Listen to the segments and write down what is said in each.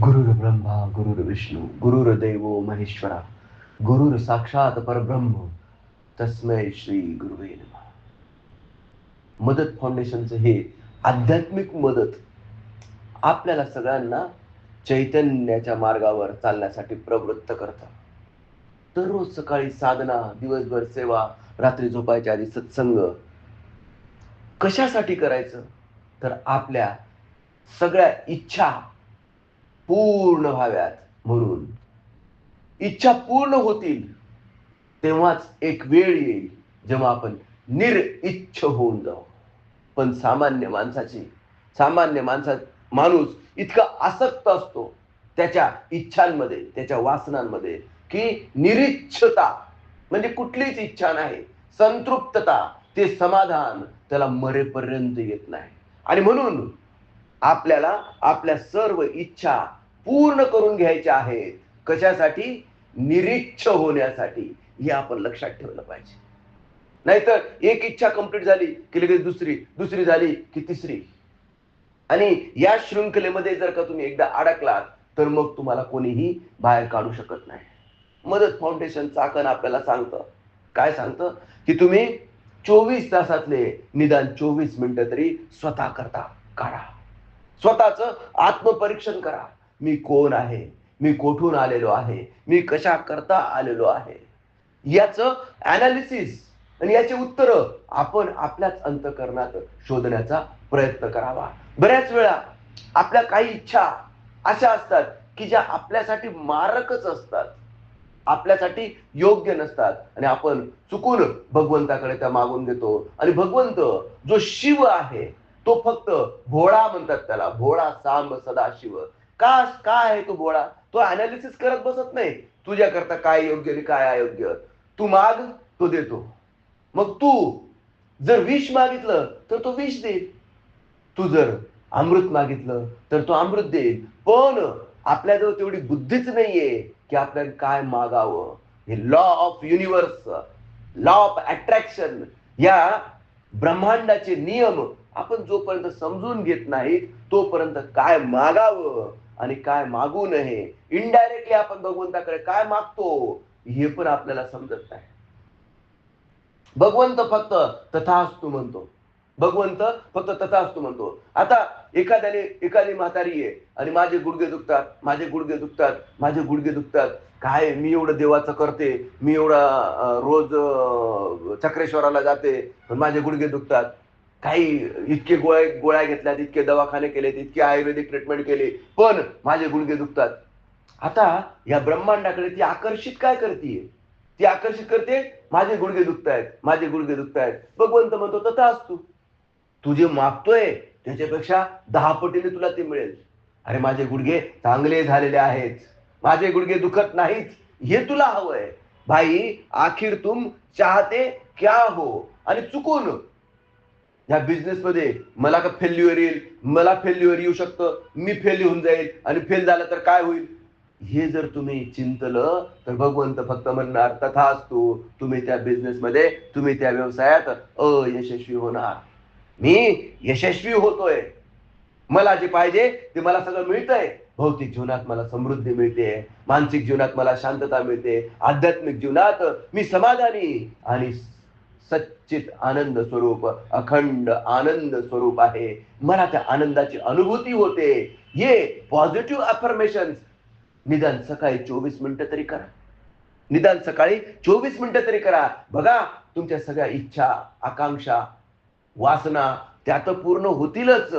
गुरुर्ब्रह्मा गुरुर्विष्णू गुरुर्देवो महेश्वरा गुरुर साक्षात परब्रह्म तस्मै श्री गुरुवे नमः. मदत फाउंडेशनचं हे आध्यात्मिक मदत आपल्याला सगळ्यांना चैतन्याच्या मार्गावर चालण्यासाठी प्रवृत्त करतं. दररोज सकाळी साधना, दिवसभर सेवा, रात्री झोपायच्या आधी सत्संग कशासाठी करायचं? तर आपल्या सगळ्या इच्छा पूर्ण व्हाव्यात म्हणून. इच्छा पूर्ण होतील तेव्हाच एक वेळ येईल जेव्हा आपण निरइच्छ होऊन जाऊ. पण सामान्य माणूस इतका आसक्त असतो त्याच्या इच्छांमध्ये, त्याच्या वासनांमध्ये, की निरीच्छता म्हणजे कुठलीच इच्छा नाही, संतृप्तता, ते समाधान त्याला मरेपर्यंत येत नाही. आणि म्हणून आपल्याला आपल्या सर्व इच्छा पूर्ण करून घ्यायच्या आहेत. कशासाठी? निरीच्छ होण्यासाठी. हे आपण लक्षात ठेवलं पाहिजे. नाहीतर एक इच्छा कंप्लीट झाली की लगेच दुसरी झाली की तिसरी. आणि या शृंखलेमध्ये जर का तुम्ही एकदा अडकलात तर मग तुम्हाला कोणीही बाहेर काढू शकत नाही. मदत फाउंडेशन चाकण आपल्याला सांगतं, काय सांगतं? की तुम्ही 24 तासातले निदान 24 मिनिटं तरी स्वतः करता काढा. स्वतःचं आत्मपरीक्षण करा. मी कोण आहे? मी कोठून आलेलो आहे? मी कशा करता आलेलो आहे? याचं अनालिसिस आणि याचे उत्तर आपण आपल्याच अंतःकरणात शोधण्याचा प्रयत्न करावा. बऱ्याच वेळा आपल्या काही इच्छा अशा असतात की ज्या आपल्यासाठी मारकच असतात, आपल्यासाठी योग्य नसतात, आणि आपण चुकून भगवंताकडे त्या मागून देतो. आणि भगवंत जो शिव आहे तो फक्त भोळा म्हणतात त्याला, भोळा सांब सदा शिव. काय आहे तो भोळा? तो अनालिसिस करत बसत नाही तुझ्याकरता काय योग्य आणि काय अयोग्य. तू माग, तो देतो. मग तू जर विष मागितलं तर तो विष देईल, तू जर अमृत मागितलं तर तो अमृत देईल. पण आपल्याजवळ तेवढी बुद्धीच नाहीये की आपल्याला काय मागावं. हे law of universe, law of attraction, या ब्रह्मांडाचे नियम आपण जोपर्यंत समजून घेत नाहीत तोपर्यंत काय मागावं आणि काय मागू नये, इनडायरेक्टली आपण भगवंताकडे काय मागतो हे पण आपल्याला समजत नाही. भगवंत फक्त तथास्तु म्हणतो. भगवंत फक्त तथास्तु म्हणतो. आता एखादी म्हातारी आहे आणि माझे गुडघे दुखतात. काय मी एवढं देवाचं करते, मी एवढा रोज चक्रेश्वराला जाते, पण माझे गुडघे दुखतात. काही इतके गोळ्या घेतल्यात, इतके दवाखाने केलेत, इतके आयुर्वेदिक ट्रीटमेंट केली, पण माझे गुडघे दुखतात. आता या ब्रह्मांडाकडे ती आकर्षित काय करते? ती आकर्षित करते, माझे गुडघे दुखतायत. भगवंत म्हणतो तथास्तु. तू जे मागतोय त्याच्यापेक्षा 10 पटीने तुला ते मिळेल. अरे माझे गुडघे चांगले झालेले आहेत, माझे गुडघे दुखत नाहीत, हे तुला हवंय. भाई आखिर तुम चाहते क्या हो? आणि चुकून या बिझनेस मध्ये मला का फेल्युअर येईल, मला फेल्युअर येऊ शकतं, मी फेल होऊन जाईल, आणि फेल झालं तर काय होईल, हे जर तुम्ही चिंतलं तर भगवंत फक्त म्हणणार तथास्तु. तुम्ही त्या बिझनेसमध्ये, तुम्ही त्या व्यवसायात अयशस्वी होणार. मी यशस्वी होतोय, मला जे पाहिजे ते मला सगळं मिळतंय. भौतिक जीवनात मला समृद्धी मिळते, मानसिक जीवनात मला शांतता मिळते, आध्यात्मिक जीवनात मी समाधानी आणि सच्चित आनंद स्वरूप, अखंड आनंद स्वरूप आहे. मला त्या आनंदाची अनुभूती होते. हे पॉझिटिव्ह अफर्मेशन निदान सकाळी 24 मिनिटं तरी करा. निदान सकाळी 24 मिनिटं तरी करा. बघा तुमच्या सगळ्या इच्छा, आकांक्षा, वासना त्या तर पूर्ण होतीलच,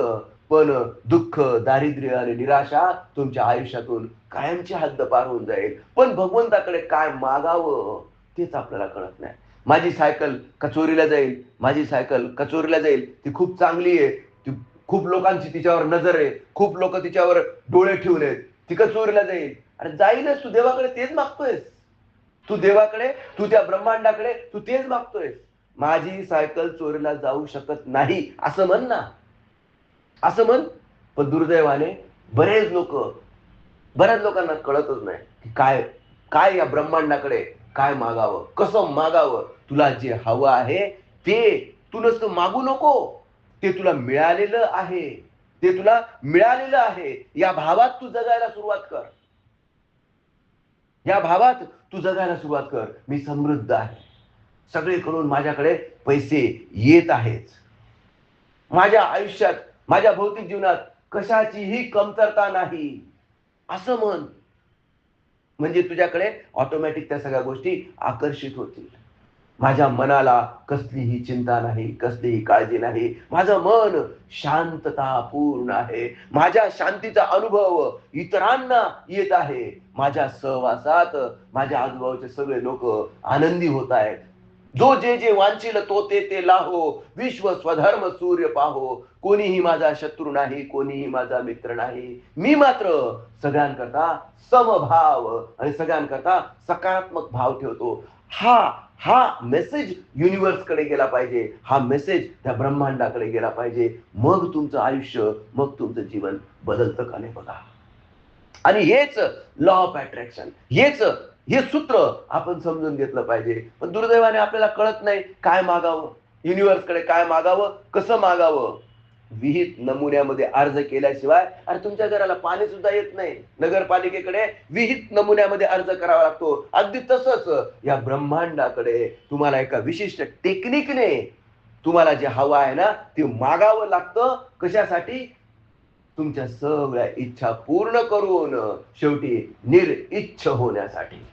पण दुःख, दारिद्र्य आणि निराशा तुमच्या आयुष्यातून कायमची हद्दपार होऊन जाईल. पण भगवंताकडे काय मागावं तेच आपल्याला कळत नाही. माझी सायकल कचोरीला जाईल, ती खूप चांगली आहे, ती खूप लोकांची तिच्यावर नजर आहे, खूप लोक तिच्यावर डोळे ठेवून आहेत, ती कचोरीला जाईल. अरे जाईलच, तू देवाकडे तेच मागतोयस. तू त्या ब्रह्मांडाकडे तू तेच मागतोयस. माझी सायकल चोरीला जाऊ शकत नाही असं म्हण ना, असं म्हण. पण दुर्दैवाने बऱ्याच लोकांना कळतच नाही की काय या ब्रह्मांडाकडे काय मागावं, कसं मागावं. तुला जे हवं आहे ते तू नुसतं मागू नको, ते तुला मिळालेलं आहे. ते तुला मिळालेलं आहे, या भावात तू जगायला सुरुवात कर. या भावात तू जगायला सुरुवात कर. मी समृद्ध आहे, सगळीकडून माझ्याकडे पैसे येत आहेत, माझ्या आयुष्यात, माझ्या भौतिक जीवनात कशाचीही कमतरता नाही, असं म्हण. म्हणजे तुझ्याकडे ऑटोमॅटिक त्या सगळ्या गोष्टी आकर्षित होतील. माझ्या मनाला कसलीही चिंता नाही, कसलीही काळजी नाही, माझं मन शांततापूर्ण आहे, माझ्या शांतीचा अनुभव इतरांना येत आहे, माझ्या सहवासात माझ्या आजूबाजूचे सगळे लोक आनंदी होत आहेत. जो जे जे वांछील तो ते ते लाहो, विश्व स्वधर्म सूर्य पाहो, कोणीही माझा शत्रू नाही, कोणीही माझा मित्र नाही, मी मात्र सगळ्यांकरता समभाव आणि सगळ्यांकरता सकारात्मक भाव ठेवतो. हा हा मेसेज युनिव्हर्स कडे गेला पाहिजे, हा मेसेज त्या ब्रह्मांडाकडे गेला पाहिजे. मग तुमचं आयुष्य, मग तुमचं जीवन बदलतं का नाही बघा. आणि हेच लॉ ऑफ अट्रॅक्शन, हे सूत्र आपण समजून घेतलं पाहिजे. पण दुर्दैवाने आपल्याला कळत नाही काय मागावं, युनिव्हर्स कडे काय मागावं, कसं मागावं. विहित नमुन्यामध्ये अर्ज केल्याशिवाय, अरे तुमच्या घराला पाणी सुद्धा येत नाही, नगरपालिकेकडे विहित नमुन्यामध्ये अर्ज करावा लागतो. अगदी तसंच या ब्रह्मांडाकडे तुम्हाला एका विशिष्ट टेक्निकने तुम्हाला जे हवं आहे ना ते मागावं लागतं. कशासाठी? तुमच्या सगळ्या इच्छा पूर्ण करून शेवटी निरइच्छ होण्यासाठी.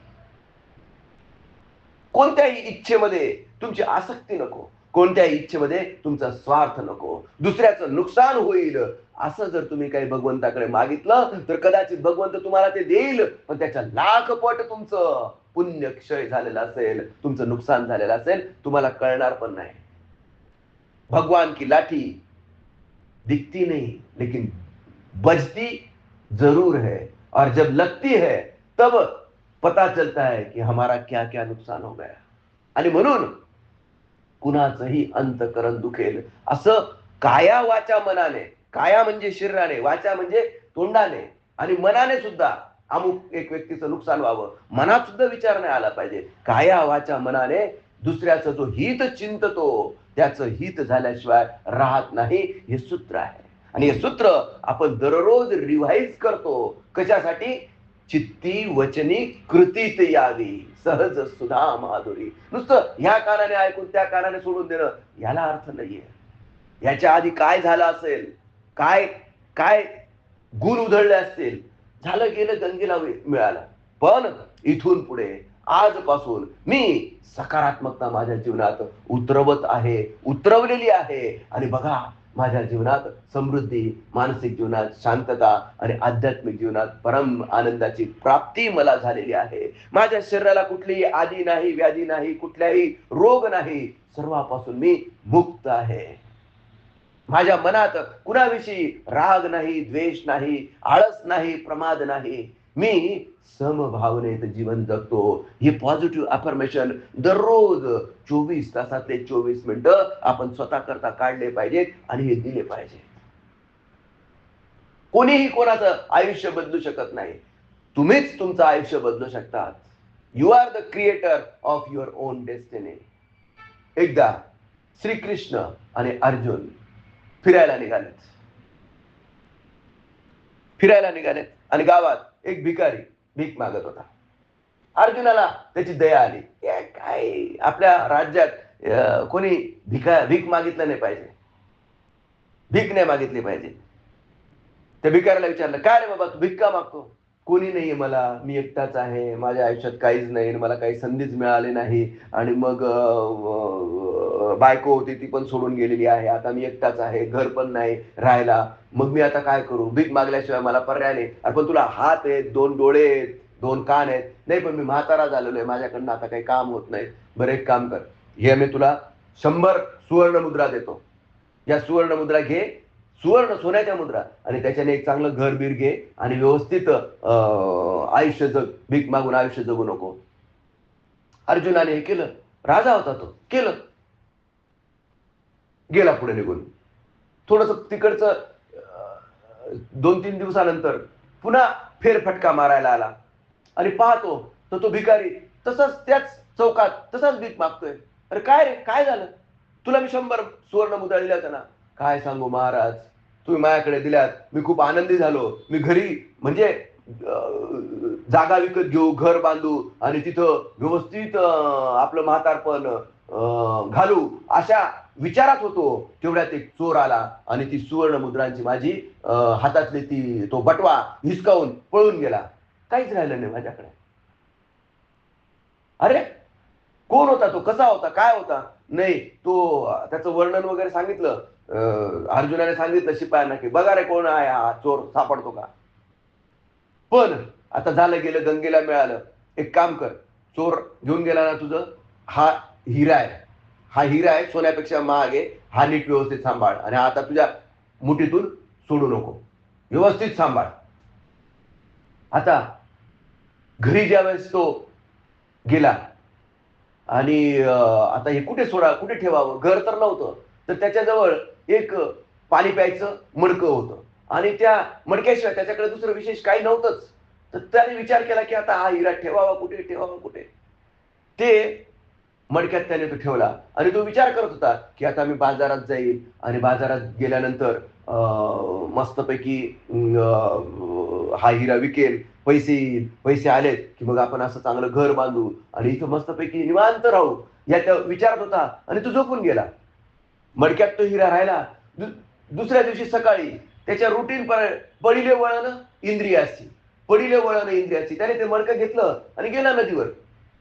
कोणत्याही इच्छेमध्ये तुमची आसक्ती नको, कोणत्याही इच्छेमध्ये तुमचा स्वार्थ नको, दुसऱ्याचं नुकसान होईल असं जर तुम्ही काही भगवंताकडे मागितलं तर कदाचित भगवंत तुम्हाला ते देईल, पण त्याच्या लाखपट तुमचं पुण्य क्षय झालेलं असेल, तुमचं नुकसान झालेलं असेल, तुम्हाला कळणार पण नाही. भगवान की लाठी दिखती नहीं लेकिन बजती जरूर है, और जब लगती है तब पता चलता है कि हमारा क्या क्या नुकसान हो गया. आणि म्हणून कुणाचंही अंतकरण दुखेल असं काया वाचा मनाने, काया म्हणजे शरीराने, वाचा म्हणजे तोंडाने, आणि मनाने सुद्धा अमुक एक व्यक्तीचं नुकसान व्हावं, मनात सुद्धा विचार नाही आला पाहिजे. काया वाचा मनाने दुसऱ्याचं जो हित चिंततो त्याचं हित झाल्याशिवाय राहत नाही, हे सूत्र आहे. आणि हे सूत्र आपण दररोज रिव्हाइज करतो. कशासाठी? चित्ती वचनी कृतीत यावी सहज सुधा माधुरी. नुसतं ह्या कानाने ऐकून त्या कानाने सोडून देणं याला अर्थ नाहीये. याच्या आधी काय झालं असेल, काय काय गुण उधळले असतील, झालं गेलं, गंगेला मिळालं. पण इथून पुढे आजपासून मी सकारात्मकता माझ्या जीवनात उतरवत आहे, उतरवलेली आहे. आणि बघा माझ्या जीवनात समृद्धी, मानसिक जीवनात शांतता आणि आध्यात्मिक जीवनात परम आनंदाची प्राप्ती मला झालेली आहे. माझ्या शरीराला कुठलीही आदी नाही, व्याधी नाही, कुठल्याही रोग नाही, सर्वापासून मी मुक्त आहे. माझ्या मनात कुणाविषयी राग नाही, द्वेष नाही, आळस नाही, प्रमाद नाही. मी समभावनेत जीवन जगतो. हे पॉझिटिव्ह अफर्मेशन दररोज 24 तासातले 24 मिनिटं आपण स्वतः करता काढले पाहिजेत आणि हे दिले पाहिजे. कोणीही कोणाचं आयुष्य बदलू शकत नाही, तुम्हीच तुमचं आयुष्य बदलू शकतात. You are the creator of your own destiny. एकदा श्रीकृष्ण आणि अर्जुन फिरायला निघालेत आणि गावात एक भिकारी भीक मागत होता. अर्जुनाला त्याची दया आली. काय आपल्या राज्यात कोणी भीक मागितलं नाही पाहिजे, भीक नाही मागितली पाहिजे. त्या भिकाऱ्याला विचारलं, काय रे बाबा तू भीक का मागतो? कोणी नाहीये मला, मी एकटाच आहे, माझ्या आयुष्यात काहीच नाही, मला काही संधीच मिळाली नाही, आणि मग बायको होती ती पण सोडून गेलेली आहे, आता मी एकटाच आहे, घर पण नाही राहायला, मग मी आता काय करू? भीक मागल्याशिवाय मला पर्याय नाही. अरे पण तुला हात आहेत, 2 डोळे आहेत, 2 कान आहेत. नाही पण मी म्हातारा झालेलो आहे, माझ्याकडनं आता काही काम होत नाही. बरं एक काम कर, हे मी तुला 100 सुवर्ण मुद्रा देतो, या सुवर्ण मुद्रा घे, सुवर्ण सोन्याच्या मुद्रा, आणि त्याच्याने एक चांगलं घर बीर घे आणि व्यवस्थित आयुष्य जग, भीक मागून आयुष्य जगू नको. अर्जुनाने हे केलं. राजा होता तो, केलं, गेला पुढे निघून. थोडस तिकडचं 2-3 दिवसानंतर पुन्हा फेरफटका मारायला आला आणि पाहतो तर तो भिकारी तसाच त्याच चौकात तसाच भीक मागतोय. अरे काय रे, काय झालं? तुला मी 100 सुवर्ण मुद्रा दिल्या होत्या ना. काय सांगू महाराज, तुम्ही माझ्याकडे दिल्यात, मी खूप आनंदी झालो. मी घरी म्हणजे जागा विकत घेऊ, घर बांधू आणि तिथं व्यवस्थित आपलं म्हातारपण घालू, अशा विचारात होतो. तेवढ्यात एक चोर आला आणि ती सुवर्ण मुद्रांची माझी हातातली तो बटवा हिसकावून पळून गेला. काहीच राहिलं नाही माझ्याकडे. अरे कोण होता तो, कसा होता, काय होता? नाही, तो त्याचं वर्णन वगैरे सांगितलं. अर्जुनाने सांगितलं शिपायांना की बघा रे कोण आहे हा चोर, सापडतो का? पण आता झालं गेलं, गंगेला मिळालं. एक काम कर, चोर घेऊन गेला ना तुझं, हा हिरा आहे, हा हिरा आहे, सोन्यापेक्षा महाग आहे, हा नीट व्यवस्थित सांभाळ आणि आता तुझ्या मुठीतून सोडू नको, व्यवस्थित सांभाळ. आता घरी ज्या वेळेस तो गेला आणि आता हे कुठे सोडा, कुठे ठेवावं, घर तर नव्हतं. तर त्याच्याजवळ एक पाणी प्यायचं मडकं होतं आणि त्या मडक्याशिवाय त्याच्याकडे दुसरं विशेष काही नव्हतंच. तर त्याने विचार केला की आता हा हिरा ठेवावा कुठे, ठेवावा कुठे. ते मडक्यात त्याने तो ठेवला आणि तो विचार करत होता की आता मी बाजारात जाईल आणि बाजारात गेल्यानंतर मस्तपैकी हा हिरा विकेल, पैसे येईल, पैसे आलेत की मग आपण असं चांगलं घर बांधू आणि इथं मस्तपैकी निवांत राहू, या त्या विचारत होता आणि तो झोपून गेला. मडक्यात तो हिरा राहिला. दुसऱ्या दिवशी सकाळी त्याच्या रुटीन पडिले वळण इंद्रियाची, पडिले वळण इंद्रियाची, त्याने ते मडकं घेतलं आणि गेला नदीवर.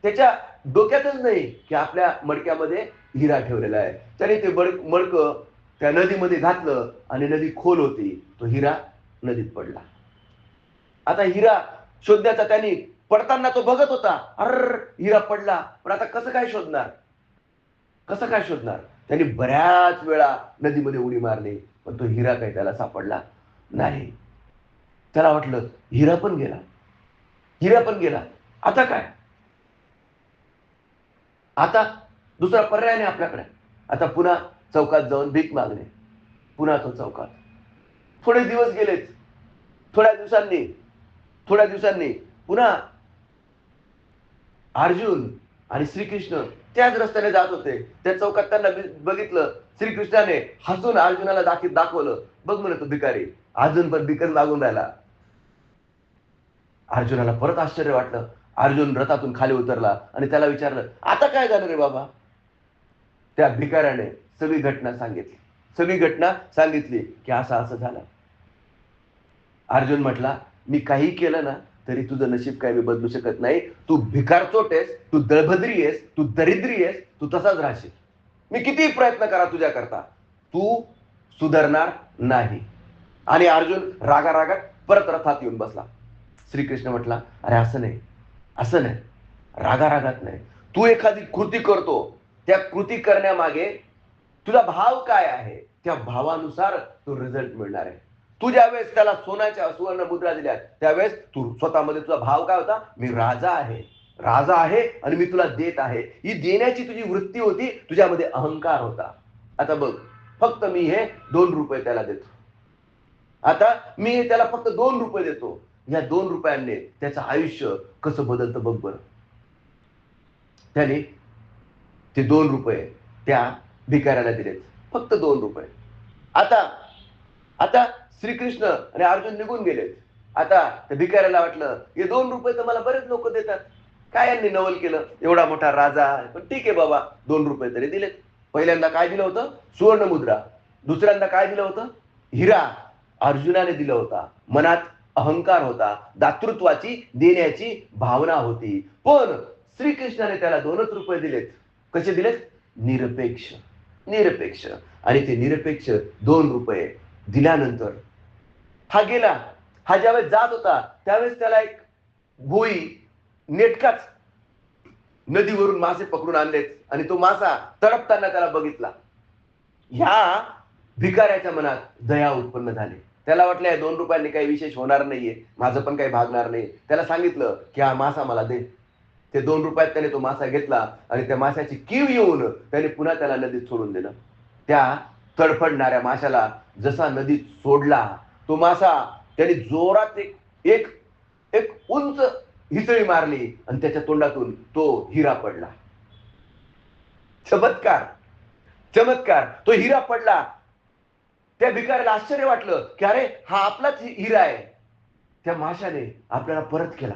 त्याच्या डोक्यातच नाही की आपल्या मडक्यामध्ये हिरा ठेवलेला आहे. त्याने ते मडकं त्या नदीमध्ये घातलं आणि नदी खोल होती, तो हिरा नदीत पडला. आता हिरा शोधण्याचा त्यांनी, पडताना तो बघत होता, अर हिरा पडला, पण आता कसं काय शोधणार, कसं काय शोधणार. त्यांनी बऱ्याच वेळा नदीमध्ये उडी मारली, पण तो हिरा काही त्याला सापडला नाही. त्याला वाटलं हिरा पण गेला, हिरा पण गेला, आता काय, आता दुसरा पर्याय नाही आपल्याकडे. आता पुन्हा चौकात जाऊन भीक मागणे, पुन्हा तो चौकात. थोडे दिवस गेलेच. थोड्या दिवसांनी पुन्हा अर्जुन आणि श्रीकृष्ण त्याच रस्त्याने जात होते. त्या चौकात त्यांना बघितलं. श्रीकृष्णाने हसून अर्जुनाला दाखवलं, बघ म्हणतो भिकारी अजून पण भिकन मागून राहिला. अर्जुनाला परत आश्चर्य वाटलं. अर्जुन रथातून खाली उतरला आणि त्याला विचारलं, आता काय झालं रे बाबा? त्या भिकाऱ्याने सगळी घटना सांगितली की असं असं झालं. अर्जुन म्हटला, मी काही केलं ना तरी तुझं नशीब काय मी बदलू शकत नाही. तू भिकारचोट आहेस, तू दळभद्री आहेस, तू दरिद्री आहेस, तू तसाच राहशील. मी किती प्रयत्न करा तुझ्या करता, तू सुधारणार नाही. आणि अर्जुन रागारागात परत रथात येऊन बसला. श्रीकृष्ण म्हटला, अरे असं नाही, असं नाही, रागारागात नाही. तू एखादी कृती करतो, त्या कृती करण्यामागे तुझा भाव काय आहे, त्या भावानुसार तो रिझल्ट मिळणार आहे. तू ज्यावेळेस त्याला सोन्याच्या सुवर्ण मुद्रा दिल्या त्यावेळेस तू स्वतःमध्ये तुझा भाव काय होता, मी राजा आहे, राजा आहे आणि मी तुला देत आहे, ही देण्याची तुझी वृत्ती होती, तुझ्यामध्ये अहंकार होता. आता बघ, फक्त मी हे 2 रुपये त्याला देतो, आता मी त्याला फक्त 2 रुपये देतो. या 2 रुपयांनी त्याचं आयुष्य कसं बदलतं बघ बरं. त्याने ते 2 रुपये त्या भिकाऱ्याला दिलेत, फक्त 2 रुपये. आता श्रीकृष्ण आणि अर्जुन निघून गेलेत. आता त्या भिकाऱ्याला वाटलं, हे 2 रुपये तर मला बरेच लोक देतात, काय यांनी नवल केलं, एवढा मोठा राजा, पण ठीक आहे बाबा, 2 रुपये तरी दिलेत. पहिल्यांदा काय दिलं होतं, सुवर्ण मुद्रा. दुसऱ्यांदा काय दिलं होतं, हिरा. अर्जुनाने दिलं होता, मनात अहंकार होता, दातृत्वाची देण्याची भावना होती. पण श्रीकृष्णाने त्याला 2च रुपये दिलेत. कसे दिलेत, निरपेक्ष, निरपेक्ष. आणि ते निरपेक्ष 2 रुपये दिल्यानंतर हा गेला. हा ज्यावेळेस जात होता त्यावेळेस त्याला एक भोई नेटकाच नदीवरून मासे पकडून आणलेत आणि तो मासा तडपताना त्याला बघितला. ह्या भिकाऱ्याच्या मनात दया उत्पन्न झाली. त्याला वाटलं, या 2 रुपयांनी काही विशेष होणार नाहीये, माझं पण काही भागणार नाही. त्याला सांगितलं की हा मासा मला दे. ते 2 रुपयात त्याने तो मासा घेतला आणि त्या माशाची कीव येऊन त्याने पुन्हा त्याला नदीत सोडून दिलं. त्या तडफडणाऱ्या माशाला जसा नदीत सोडला, तो मासा त्याने जोरात एक एक उंच हिसळी मारली आणि त्याच्या तोंडातून तो हिरा पडला. चमत्कार, चमत्कार, तो हिरा पडला. त्या भिकाऱ्याला आश्चर्य वाटलं की अरे हा आपलाच हिरा आहे. त्या माशाने आपल्याला परत केला.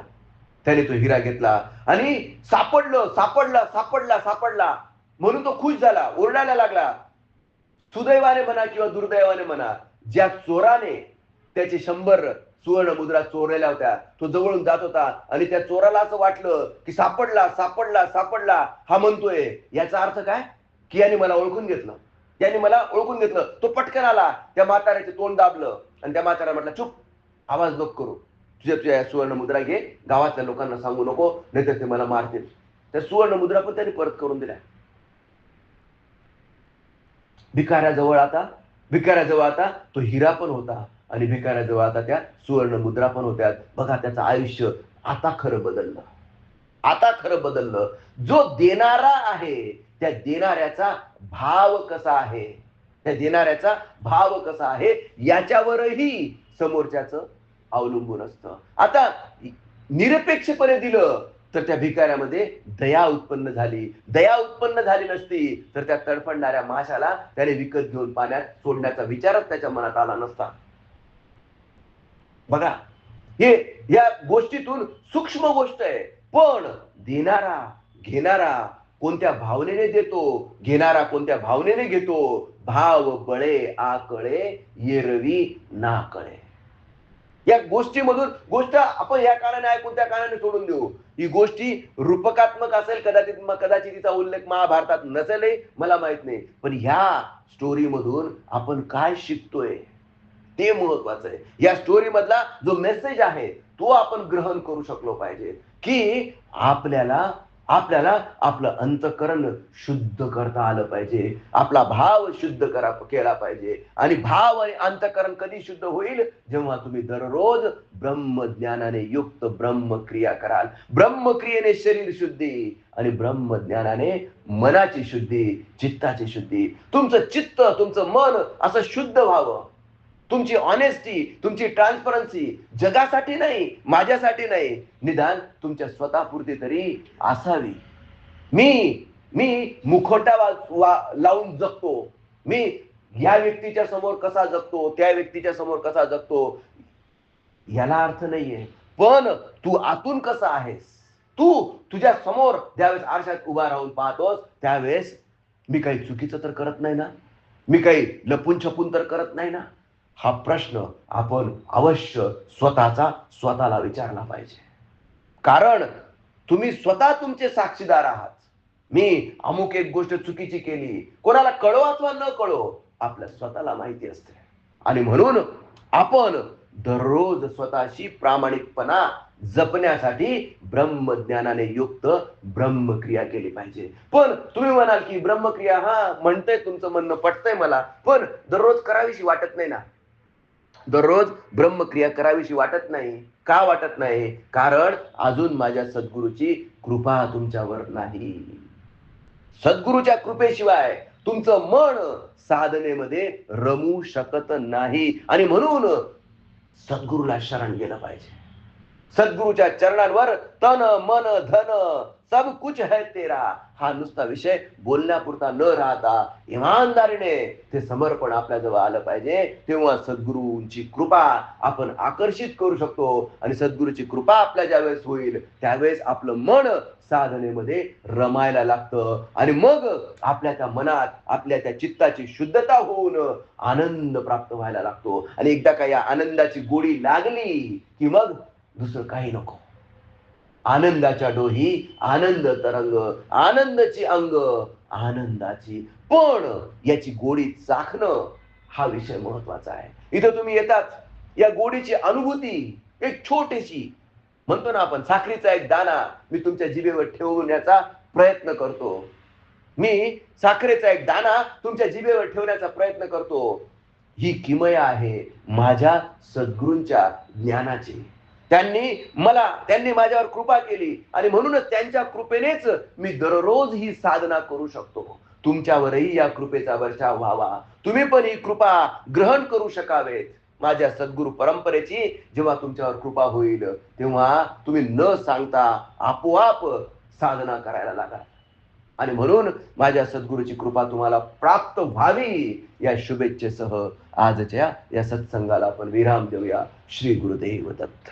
त्याने तो हिरा घेतला आणि सापडलं सापडला सापडला सापडला म्हणून तो खुश झाला, ओरडायला लागला. सुदैवाने म्हणा किंवा दुर्दैवाने म्हणा, ज्या चोराने त्याचे 100 सुवर्ण मुद्रा चोरलेल्या होत्या, तो जवळून जात होता आणि त्या चोराला असं वाटलं की सापडला सापडला सापडला हा म्हणतोय, याचा अर्थ काय की याने मला ओळखून घेतलं, याने मला ओळखून घेतलं. तो पटकन आला, त्या म्हाताऱ्याचे तोंड दाबलं आणि त्या म्हाताऱ्या म्हटलं, चुप, आवाज नको करू, तुझ्या सुवर्ण मुद्रा घे, गावातल्या लोकांना सांगू नको, नाहीतर ते मला मारतील. त्या सुवर्ण मुद्रा पण त्यांनी परत करून दिल्या. भिकाऱ्याजवळ आता तो हिरा पण होता आणि भिकाऱ्याजवळ आता त्या सुवर्ण मुद्रा पण होत्या. बघा, त्याचं आयुष्य आता खरं बदललं. जो देणारा आहे त्या देणाऱ्याचा भाव कसा आहे याच्यावरही समोरच्याचं अवलंबून असतं. आता निरपेक्षपणे दिलं तर त्या भिकाऱ्यामध्ये दया उत्पन्न झाली नसती तर त्या तडफडणाऱ्या माशाला त्याने विकत घेऊन पाण्यात सोडण्याचा विचारच त्याच्या मनात आला नसता. बघा, हे या गोष्टीतून सूक्ष्म गोष्ट आहे. पण देणारा घेणारा कोणत्या भावनेने देतो, घेणारा कोणत्या भावनेने घेतो, भाव बळे आकळे येरवी ना कळे. या गोष्टीमधून गोष्ट आपण या काळाने ऐकून त्या काळाने सोडून देऊ. ही गोष्टी रूपकात्मक असेल, कदाचित तिचा उल्लेख महाभारतात नसेलही, मला माहित नाही. पण ह्या स्टोरी मधून आपण काय शिकतोय ते महत्वाचं आहे. या स्टोरी मधला जो मेसेज आहे तो आपण ग्रहण करू शकलो पाहिजे की आपल्याला आपलं अंतःकरण शुद्ध करता आलं पाहिजे, आपला भाव शुद्ध केला पाहिजे. आणि भाव आणि अंतःकरण कधी शुद्ध होईल, जेव्हा तुम्ही दररोज ब्रह्मज्ञानाने युक्त ब्रह्मक्रिया कराल. ब्रह्मक्रियेने शरीर शुद्धी आणि ब्रह्मज्ञानाने मनाची शुद्धी, चित्ताची शुद्धी. तुमचं चित्त, तुमचं मन असं शुद्ध व्हावं. तुमची ऑनेस्टी, तुमची ट्रान्सपरन्सी जगासाठी नाही, माझ्यासाठी नाही, निदान तुमच्या स्वतःपुरती तरी असावी. मी मुखोटा लावून जगतो, मी या व्यक्तीच्या समोर कसा जगतो, त्या व्यक्तीच्या समोर कसा जगतो, याला अर्थ नाहीये. पण तू आतून कसा आहेस, तू तुझ्या समोर ज्यावेळेस आरशात उभा राहून पाहतोस त्यावेळेस मी काही चुकीचं तर करत नाही ना, मी काही लपून छपून तर करत नाही ना, हा प्रश्न आपण अवश्य स्वतःला विचारला पाहिजे. कारण तुम्ही स्वतः तुमचे साक्षीदार आहात. मी अमुक एक गोष्ट चुकीची केली, कोणाला कळो अथवा न कळो, आपल्या स्वतःला माहिती असते. आणि म्हणून आपण दररोज स्वतःशी प्रामाणिकपणा जपण्यासाठी ब्रह्मज्ञानाने युक्त ब्रह्मक्रिया केली पाहिजे. पण तुम्ही म्हणाल की ब्रह्मक्रिया, हा म्हणतंय, तुमचं म्हणणं पटतंय मला, पण दररोज करावीशी वाटत नाही ना. दररोज ब्रह्मक्रिया करावीशी वाटत नाही. का वाटत नाही? कारण अजून माझ्या सद्गुरूची कृपा तुमच्यावर नाही. सद्गुरूच्या कृपेशिवाय तुमचं मन साधनेमध्ये रमू शकत नाही. आणि म्हणून सद्गुरूला शरण गेलं पाहिजे. सद्गुरूच्या चरणांवर तन मन धन सब कुछ है तेरा हा नुसता विषय बोलण्यापुरता न राहता इमानदारीने ते समर्पण आपल्याजवळ आलं पाहिजे. तेव्हा सद्गुरूंची कृपा आपण आकर्षित करू शकतो. आणि सद्गुरूची कृपा आपल्या ज्यावेळेस होईल त्यावेळेस आपलं मन साधनेमध्ये रमायला लागतं. आणि मग आपल्या त्या मनात, आपल्या त्या चित्ताची शुद्धता होऊन आनंद प्राप्त व्हायला लागतो. आणि एकदा का या आनंदाची गोडी लागली की मग दुसरं काही नको. आनंदाच्या डोही आनंद तरंग, आनंदाची अंग आनंदाची. पण याची गोडी चाखणं हा विषय महत्वाचा आहे. इथं तुम्ही येतात, या गोडीची अनुभूती एक छोटीशी, म्हणतो ना आपण, साखरेचा एक दाना मी तुमच्या जिभेवर ठेवण्याचा प्रयत्न करतो. मी साखरेचा एक दाना तुमच्या जिभेवर ठेवण्याचा प्रयत्न करतो. ही किमया आहे माझ्या सद्गुरूंच्या ज्ञानाची. त्यांनी माझ्यावर कृपा केली आणि म्हणूनच त्यांच्या कृपेनेच मी दररोज ही साधना करू शकतो. तुमच्यावरही या कृपेचा वर्षाव व्हावा. तुम्ही पण ही कृपा ग्रहण करू शकावेत. माझ्या सद्गुरू परंपरेची जेव्हा तुमच्यावर कृपा होईल तेव्हा तुम्ही न सांगता आपोआप साधना करायला लागा. आणि म्हणून माझ्या सद्गुरूची कृपा तुम्हाला प्राप्त व्हावी या शुभेच्छेसह आजच्या या सत्संगाला आपण विराम देऊया. श्री गुरुदेव दत्त.